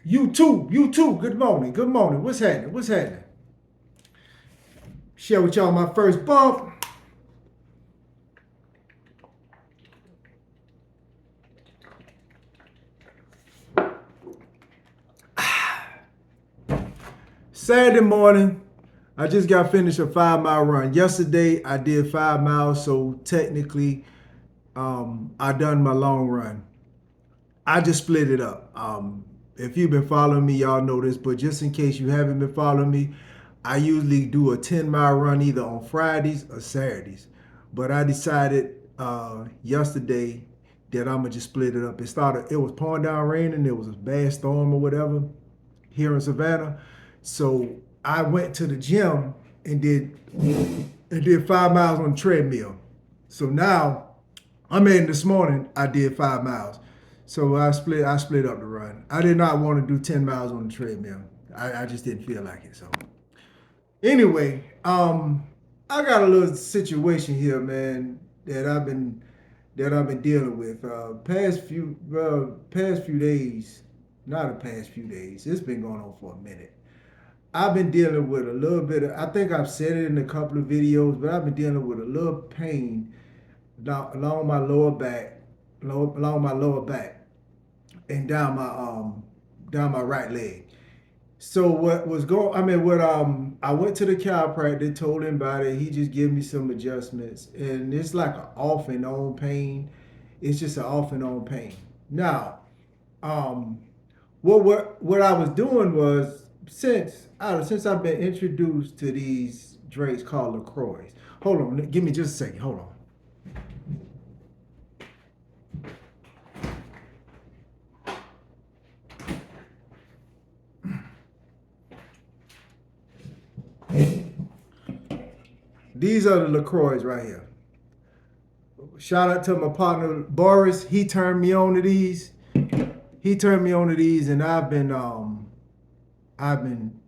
You too. Good morning. Good morning. What's happening? What's happening? Share with y'all my first bump. Saturday morning, I just got finished a 5 mile run. Yesterday, I did 5 miles, so technically, I done my long run. I just split it up. If you've been following me, y'all know this, but just in case you haven't been following me, I usually do a 10 mile run either on Fridays or Saturdays. But I decided yesterday that I'm gonna just split it up. It was pouring down raining, it was a bad storm or whatever here in Savannah. So I went to the gym and did 5 miles on the treadmill. So now I'm in this morning. I did 5 miles. So I split up the run. I did not want to do 10 miles on the treadmill. I just didn't feel like it. So anyway, I got a little situation here, man, that I've been dealing with. Past few days, not the past few days. It's been going on for a minute. I've been dealing with a little bit of, I think I've said it in a couple of videos, but I've been dealing with a little pain along my lower back, along my lower back, and down my right leg. So what was going? I mean, what I went to the chiropractor, told him about it. He just gave me some adjustments, and it's like an off and on pain. It's just an off and on pain. Now, um, what I was doing was since I've been introduced to these drinks called Lacroys. Hold on, give me just a second. Hold on. These are the Lacroix right here. Shout out to my partner Boris. He turned me on to these. And I've been I've been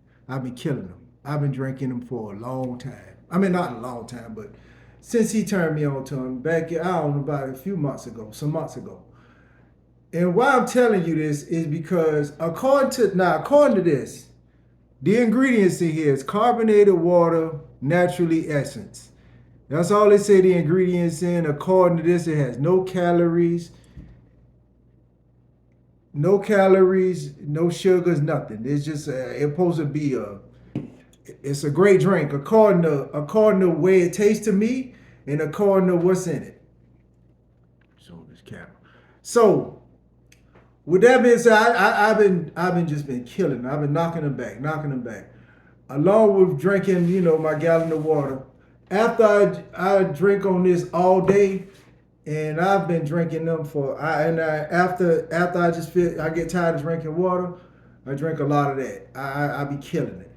killing them. I've been drinking them for a long time. I mean, not a long time, but since he turned me on to them back, I don't know, about a few months ago, some months ago. And why I'm telling you this is because according to this, the ingredients in here is carbonated water, naturally essence. That's all they say the ingredients in. According to this, it has no sugars, nothing. It's just it's supposed to be it's a great drink according to the way it tastes to me and according to what's in it. So this camera. So with that being said, I've been just been killing. I've been knocking them back, along with drinking, my gallon of water. After I drink on this all day, and I've been drinking them after I just feel I get tired of drinking water, I drink a lot of that. I be killing it.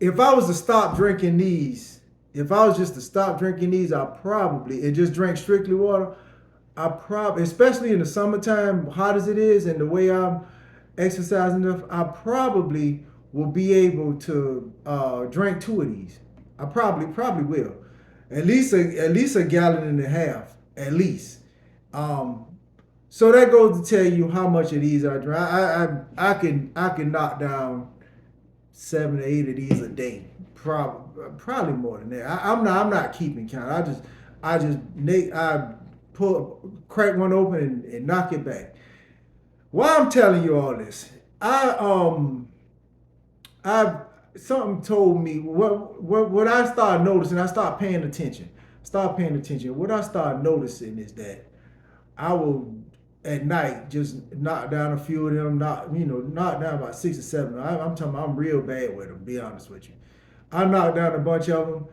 If I was to stop drinking these, if I was just to stop drinking these, I probably and just drink strictly water. I probably, especially in the summertime, hot as it is, and the way I'm exercising enough, I probably will be able to drink two of these. I probably will, at least a gallon and a half, at least. Um, so that goes to tell you how much of these I drink. I can knock down 7 or 8 of these a day. Probably more than that. I'm not keeping count. I crack one open and knock it back. Why I'm telling you all this? I I something told me what I started noticing. I started paying attention. Start paying attention. What I started noticing is that I will at night just knock down a few of them. Knock down about 6 or 7. I'm talking. I'm real bad with them. To be honest with you, I knocked down a bunch of them,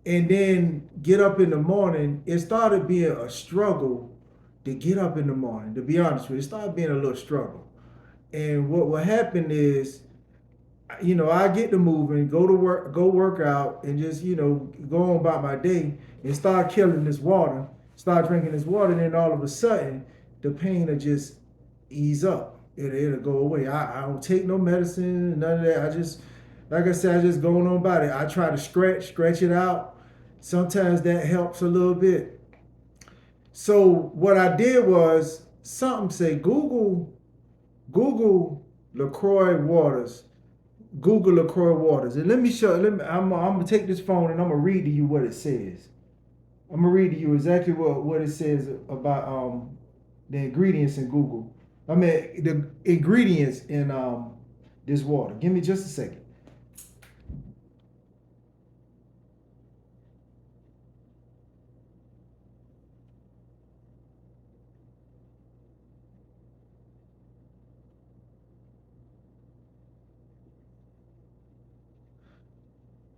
and then get up in the morning. It started being a struggle to get up in the morning. To be honest with you, it started being a little struggle. And what happened is, I get to moving, go to work, go work out, and just, go on about my day and start killing this water, start drinking this water, and then all of a sudden, the pain will just ease up. It'll go away. I don't take no medicine, none of that. Like I said, I just going on about it. I try to stretch it out. Sometimes that helps a little bit. So what I did was something say Google Lacroix waters. Google Lacroix waters, and let me show. I'm gonna take this phone and I'm gonna read to you what it says. I'm gonna read to you exactly what it says about the ingredients in Google. I mean the ingredients in this water. Give me just a second.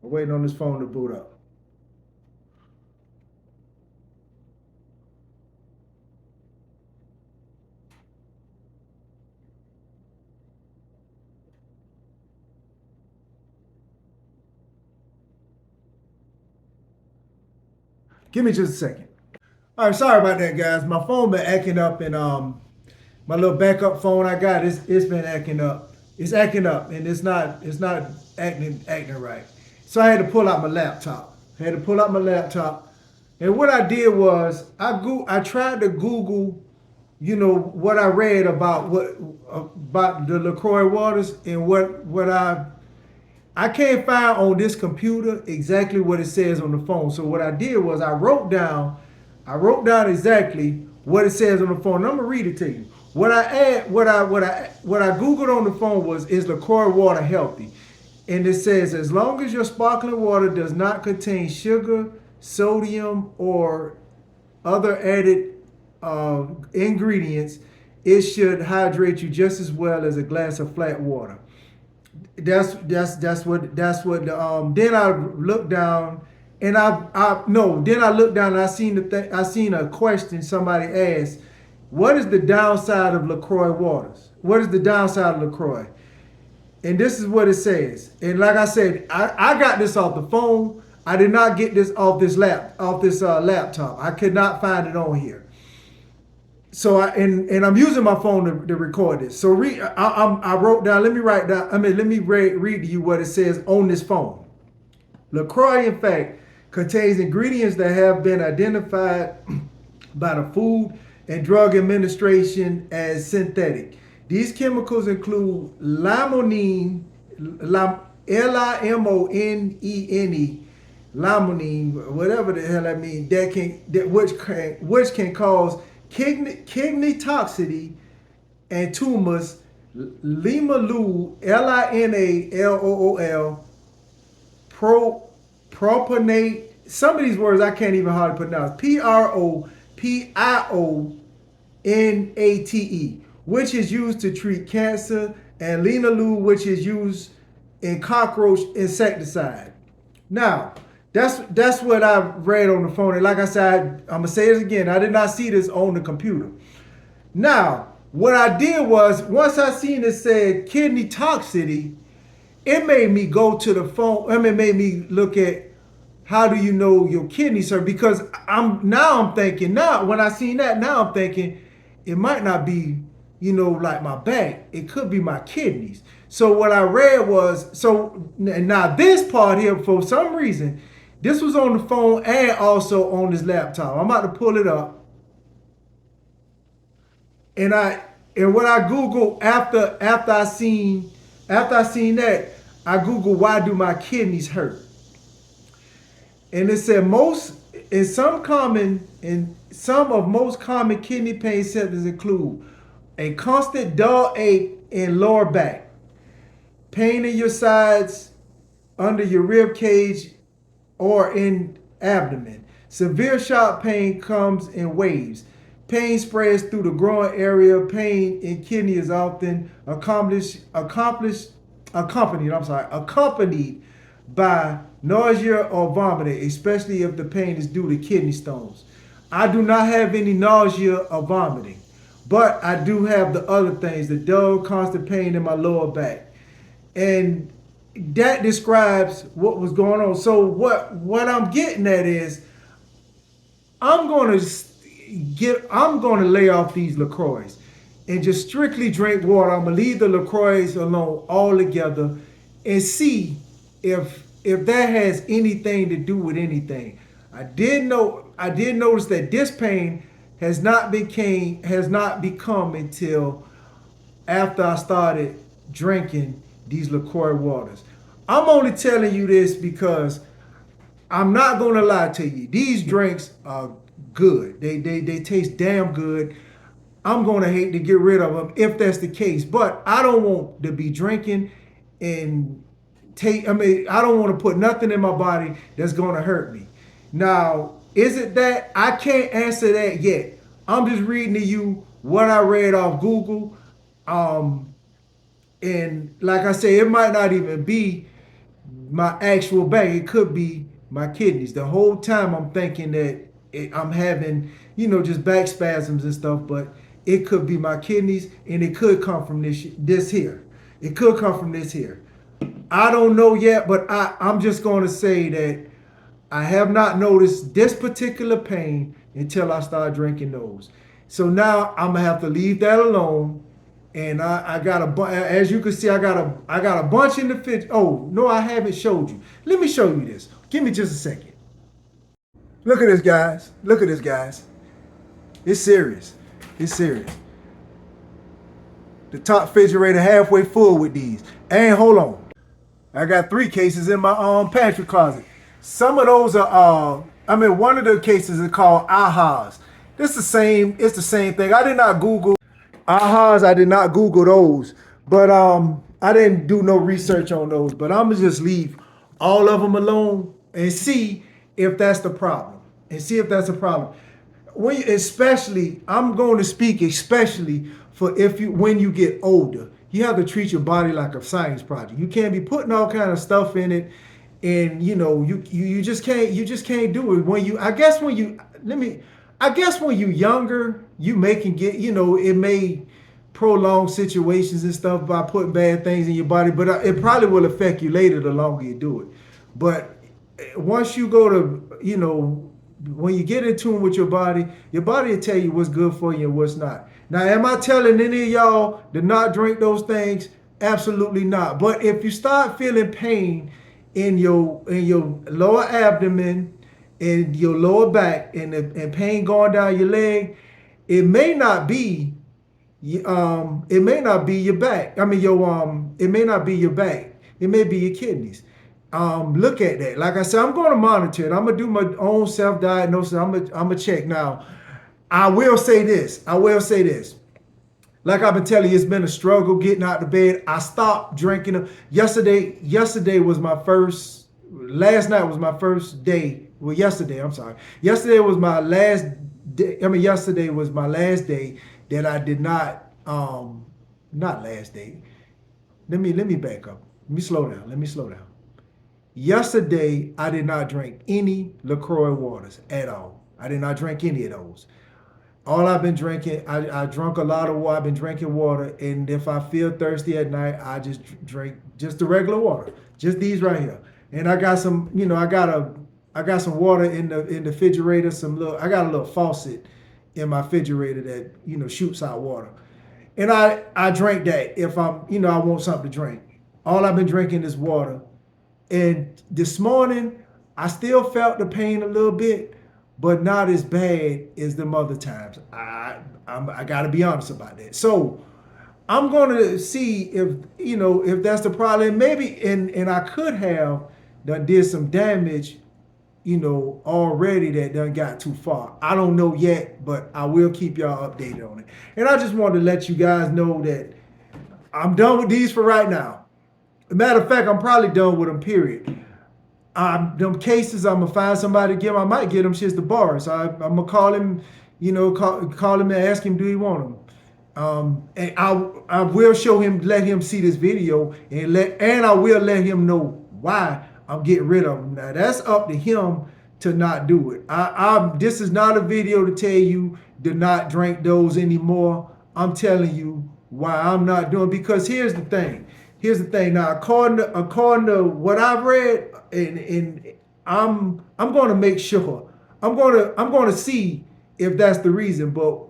I'm waiting on this phone to boot up. Give me just a second. All right, sorry about that, guys. My phone been acting up, and my little backup phone I got, it's been acting up. It's acting up, and it's not acting right. So I had to pull out my laptop. I had to pull out my laptop, and what I did was I tried to Google, what I read about the Lacroix waters, and what I can't find on this computer exactly what it says on the phone. So what I did was I wrote down exactly what it says on the phone. And I'm gonna read it to you. What I googled on the phone was, is LaCroix water healthy? And it says, as long as your sparkling water does not contain sugar, sodium, or other added ingredients, it should hydrate you just as well as a glass of flat water. That's what the then I looked down, and I no then I looked down and I seen a question somebody asked, what is the downside of LaCroix waters? What is the downside of LaCroix? And this is what it says. And like I said, I got this off the phone. I did not get this off this laptop. I could not find it on here. So and I'm using my phone to record this. So I wrote down. Let me write down. Let me read to you what it says on this phone. LaCroix, in fact, contains ingredients that have been identified by the Food and Drug Administration as synthetic. These chemicals include limonene, limonene, limonene, whatever the hell that means, which can cause kidney toxicity and tumors. Limalol, linalool, propionate. Some of these words I can't even hardly pronounce. propionate, which is used to treat cancer, and linalool, which is used in cockroach insecticide. Now, that's what I read on the phone. And like I said, I'm gonna say it again. I did not see this on the computer. Now, what I did was, once I seen it said kidney toxicity, it made me go to the phone. It made me look at, how do you know your kidneys are? Because I'm thinking, now when I seen that, now I'm thinking it might not be, like my back. It could be my kidneys. So what I read was, so now this part here, for some reason, this was on the phone and also on this laptop. I'm about to pull it up, and what I Googled after I seen that, I Googled, why do my kidneys hurt? And it said some of most common kidney pain symptoms include a constant dull ache in lower back, pain in your sides, under your rib cage, or in abdomen. Severe shock pain comes in waves. Pain spreads through the growing area. Pain in kidney is often accompanied by nausea or vomiting, especially if the pain is due to kidney stones. I do not have any nausea or vomiting, but I do have the other things, the dull, constant pain in my lower back. And that describes what was going on. So what I'm getting at is, I'm going to lay off these LaCroix and just strictly drink water. I'm going to leave the LaCroix alone altogether, and see if that has anything to do with anything. I did notice that this pain has not become until after I started drinking these Lacroix waters. I'm only telling you this because I'm not gonna lie to you. These drinks are good. They taste damn good. I'm gonna hate to get rid of them if that's the case. But I don't want to be drinking and take. I mean, I don't want to put nothing in my body that's gonna hurt me. Now, is it that I can't answer that yet? I'm just reading to you what I read off Google. Um, and like I say, it might not even be my actual back. It could be my kidneys. The whole time I'm thinking that I'm having, just back spasms and stuff, but it could be my kidneys, and it could come from this here. It could come from this here. I don't know yet, but I'm just going to say that I have not noticed this particular pain until I start drinking those. So now I'm gonna have to leave that alone. And I got as you can see, I got a bunch in the fit. Oh no, I haven't showed you. Let me show you this. Give me just a second. Look at this, guys. Look at this, guys. It's serious. It's serious. The top refrigerator halfway full with these. And hold on. I got 3 cases in my pantry closet. Some of those are one of the cases is called ahas. It's the same thing. I did not Google ahas, I did not Google those. But I didn't do no research on those. But I'm gonna just leave all of them alone and see if that's the problem. And see if that's a problem. Especially, I'm going to speak especially for when you get older. You have to treat your body like a science project. You can't be putting all kind of stuff in it, and you just can't do it. I guess when you younger, you can get, it may prolong situations and stuff by putting bad things in your body, but it probably will affect you later the longer you do it. But once you go to, when you get in tune with your body will tell you what's good for you and what's not. Now, am I telling any of y'all to not drink those things? Absolutely not. But if you start feeling pain in your lower abdomen, in your lower back, and pain going down your leg, it may not be your back. I mean it may not be your back. It may be your kidneys. Look at that. Like I said, I'm going to monitor it. I'm gonna do my own self-diagnosis. I'm gonna check. Now, I will say this. Like I've been telling you, it's been a struggle getting out of bed. I stopped drinking them. Yesterday was my first, last night was my first day. Well, yesterday, I'm sorry. Yesterday was my last day. Yesterday was my last day that I did not, not last day. Let me back up. Let me slow down. Yesterday, I did not drink any Lacroix waters at all. I did not drink any of those. All I've been drinking, I drunk a lot of water. I've been drinking water, and if I feel thirsty at night, I just drink just the regular water, just these right here. And I got some, I got some water in the refrigerator. I got a little faucet in my refrigerator that shoots out water, and I drink that if I'm, I want something to drink. All I've been drinking is water, and this morning I still felt the pain a little bit, but not as bad as the other times. I got to be honest about that. So I'm going to see if that's the problem. Maybe and I could have did some damage, already that done got too far. I don't know yet, but I will keep y'all updated on it. And I just wanted to let you guys know that I'm done with these for right now. Matter of fact, I'm probably done with them, period. Them cases, I'm gonna find somebody to give them. I might get them shits to borrow. So I'm gonna call him, call him and ask him, do he want them? And I will show him, let him see this video, and I will let him know why I'm getting rid of them. Now that's up to him to not do it. This is not a video to tell you to not drink those anymore. I'm telling you why I'm not doing, because here's the thing. Now, according to what I've read, and I'm going to make sure. I'm going to see if that's the reason. But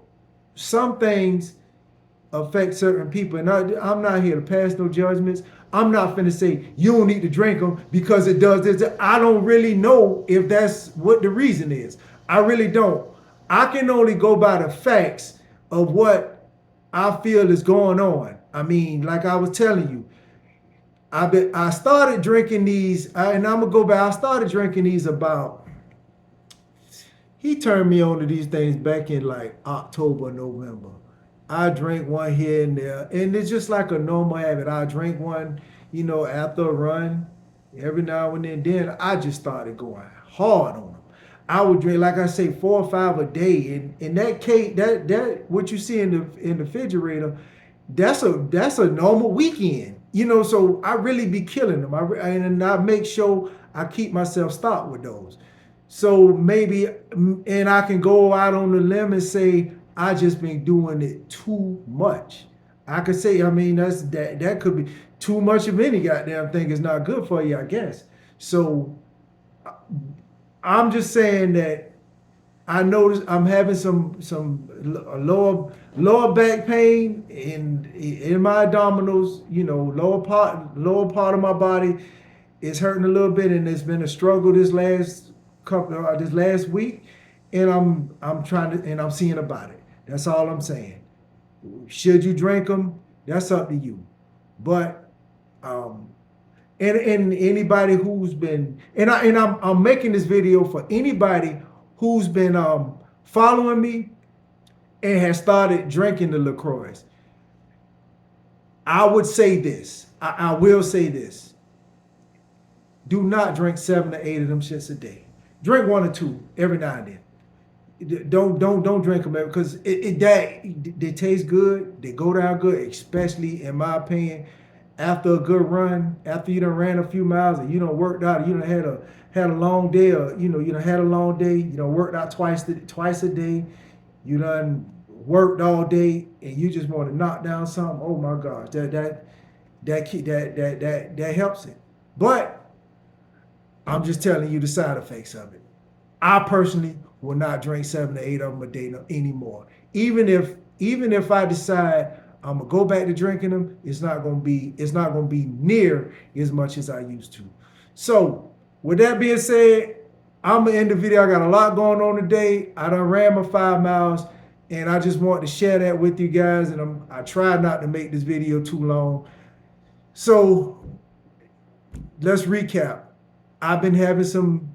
some things affect certain people, and I'm not here to pass no judgments. I'm not finna say you don't need to drink them because it does this. I don't really know if that's what the reason is. I really don't. I can only go by the facts of what I feel is going on. I mean, like I was telling you, I started drinking these, and I'm gonna go back. I started drinking these about. He turned me on to these things back in like October, November. I drink one here and there, and it's just like a normal habit. I drink one, after a run, every now and then. Then I just started going hard on them. I would drink, like I say, 4 or 5 a day, and that cake, that what you see in the refrigerator, that's a normal weekend. So I really be killing them. And I make sure I keep myself stocked with those. So maybe, and I can go out on the limb and say I just been doing it too much. I could say, I mean, that could be too much of any goddamn thing is not good for you, I guess. So I'm just saying that I noticed I'm having some lower back pain in my abdominals. Lower part of my body is hurting a little bit, and it's been a struggle this last week, and I'm trying to, and I'm seeing about it. That's all I'm saying. Should you drink them? That's up to you. But um, and anybody who's been, I'm making this video for anybody who's been following me and has started drinking the Lacroys. I would say this. I will say this. Do not drink 7 to 8 of them shits a day. Drink 1 or 2 every now and then. Don't drink them because they taste good. They go down good, especially in my opinion. After a good run, after you done ran a few miles and you done worked out, you done had a long day, or you done had a long day, you done worked out twice a day, you done worked all day, and you just want to knock down something. Oh my gosh, that helps it. But I'm just telling you the side effects of it. I personally will not drink 7 to 8 of them a day anymore. Even if I decide I'm gonna go back to drinking them, it's not gonna be near as much as I used to. So with that being said, I'm gonna end the video. I got a lot going on today. I done ran my 5 miles, and I just want to share that with you guys. And I tried not to make this video too long. So let's recap. I've been having some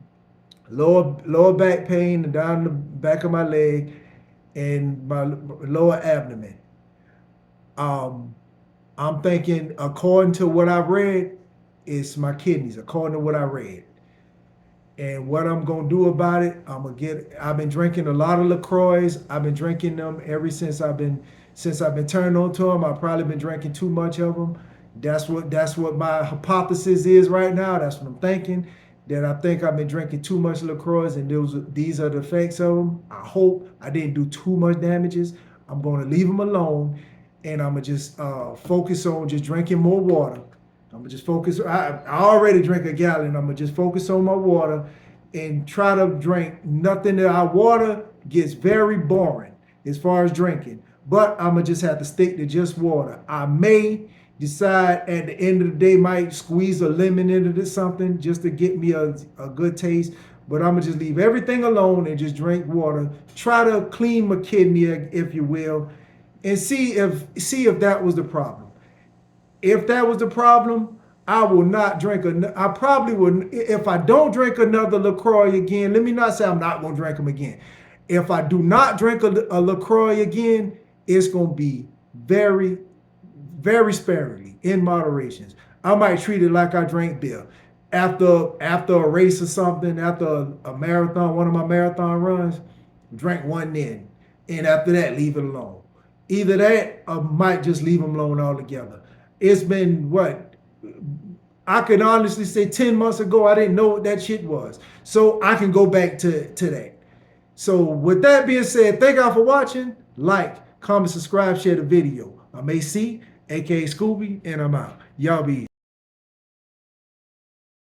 lower back pain and down the back of my leg and my lower abdomen. I'm thinking, according to what I've read, it's my kidneys, according to what I read. And what I'm gonna do about it, I've been drinking a lot of Lacroix. I've been drinking them ever since I've been turned on to them. I've probably been drinking too much of them. That's what my hypothesis is right now. That's what I'm thinking. That I think I've been drinking too much Lacroix, and these are the effects of them. I hope I didn't do too much damages. I'm going to leave them alone, and I'm going to just focus on just drinking more water. I'm going to just focus. I already drink a gallon. I'm going to just focus on my water and try to drink nothing. Our water gets very boring as far as drinking, but I'm going to just have to stick to just water. I may decide at the end of the day, might squeeze a lemon into this something just to get me a good taste. But I'm gonna just leave everything alone and just drink water. Try to clean my kidney, if you will, and see if that was the problem. If that was the problem, I will not drink. I probably would. If I don't drink another Lacroix again, let me not say I'm not gonna drink them again. If I do not drink a Lacroix again, it's gonna be very, very sparingly, in moderation. I might treat it like I drink beer. After a race or something, after a marathon, one of my marathon runs, drink one then. And after that, leave it alone. Either that, or might just leave them alone altogether. It's been what? I can honestly say 10 months ago, I didn't know what that shit was. So I can go back to that. So with that being said, thank y'all for watching. Like, comment, subscribe, share the video. I'm a.k.a. Scooby, and I'm out. Y'all be easy.